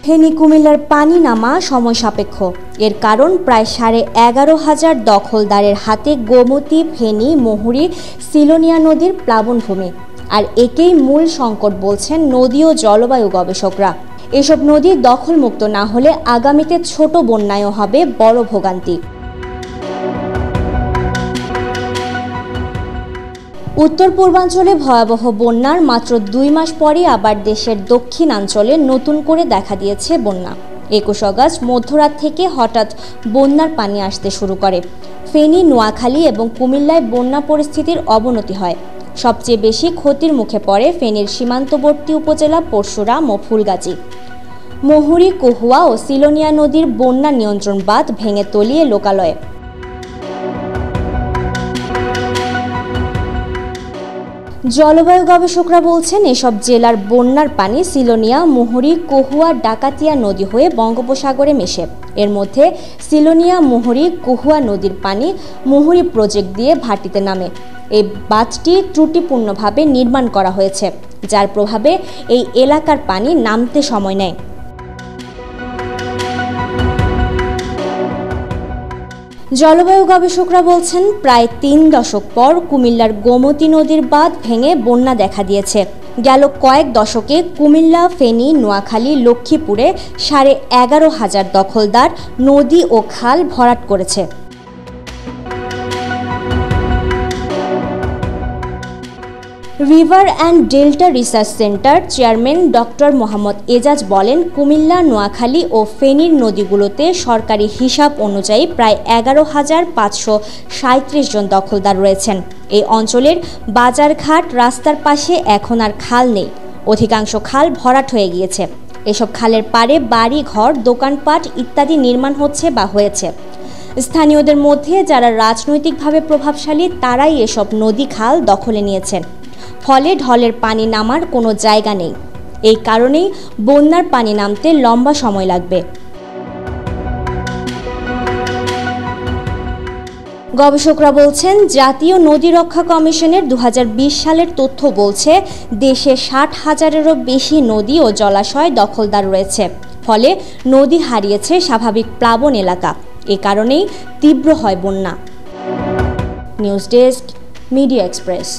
ফেনী কুমিল্লার পানি নামা সময় সাপেক্ষ। এর কারণ প্রায় 11,500 দখলদারের হাতে গোমতী, ফেনী, মুহুরী, সিলোনিয়া নদীর প্লাবনভূমি। আর একেই মূল সংকট বলছেন নদী ও জলবায়ু গবেষকরা। এসব নদী দখলমুক্ত না হলে আগামীতে ছোট বন্যায়ও হবে বড় ভোগান্তি। উত্তর পূর্বাঞ্চলে ভয়াবহ বন্যার মাত্র 2 মাস পরই আবার দেশের দক্ষিণাঞ্চলে নতুন করে দেখা দিয়েছে বন্যা। 21 আগস্ট মধ্যরাত থেকে হঠাৎ বন্যার পানি আসতে শুরু করে। ফেনী, নোয়াখালী এবং কুমিল্লায় বন্যা পরিস্থিতির অবনতি হয়। সবচেয়ে বেশি ক্ষতির মুখে পড়ে ফেনীর সীমান্তবর্তী উপজেলা পরশুরাম ও ফুলগাজী। মুহুরী, কহুয়া ও সিলোনিয়া নদীর বন্যা নিয়ন্ত্রণ বাঁধ ভেঙে তলিয়ে লোকালয়ে। জলবায়ু গবেষকরা বলছেন এসব জেলার বন্যার পানি সিলোনিয়া, মুহুরী, কহুয়া, ডাকাতিয়া নদী হয়ে বঙ্গোপসাগরে মেশে। এর মধ্যে সিলোনিয়া, মুহুরী, কহুয়া নদীর পানি মুহুরী প্রজেক্ট দিয়ে ভাটিতে নামে। এই বাঁধটি ত্রুটিপূর্ণভাবে নির্মাণ করা হয়েছে, যার প্রভাবে এই এলাকার পানি নামতে সময় নেয়। জলবায়ু গবেষকরা বলছেন প্রায় 3 দশক পর কুমিল্লার গোমতী নদীর বাঁধ ভেঙে বন্যা দেখা দিয়েছে। গেল কয়েক দশকে কুমিল্লা, ফেনী, নোয়াখালী, লক্ষ্মীপুরে 11,500 দখলদার নদী ও খাল ভরাট করেছে। River and delta research centre chairman doctor Mohammad Ejaz বলেন, কুমিল্লা, নোয়াখালী ও ফেনীর নদীগুলোতে সরকারি হিসাব অনুযায়ী প্রায় 11,537 জন দখলদার রয়েছেন। এই অঞ্চলের বাজারঘাট, রাস্তার পাশে এখন আর খাল নেই, অধিকাংশ খাল ভরাট হয়ে গিয়েছে। এসব খালের পাড়ে বাড়ি ঘর, দোকানপাট ইত্যাদি নির্মাণ হচ্ছে বা হয়েছে। স্থানীয়দের মধ্যে যারা রাজনৈতিকভাবে প্রভাবশালী তারাই এসব নদী খাল দখলে নিয়েছেন। ফলে ঢলের পানি নামার কোনো জায়গা নেই। এই কারণেই বন্যার পানি নামতে লম্বা সময় লাগবে। গবেষকরা বলছেন জাতীয় নদী রক্ষা কমিশনের 2020 সালের তথ্য বলছে দেশে 60,000-এরও বেশি নদী ও জলাশয় দখলদার রয়েছে। ফলে নদী হারিয়েছে স্বাভাবিক প্লাবন এলাকা। এ কারণেই তীব্র হয় বন্যা। News desk, media express.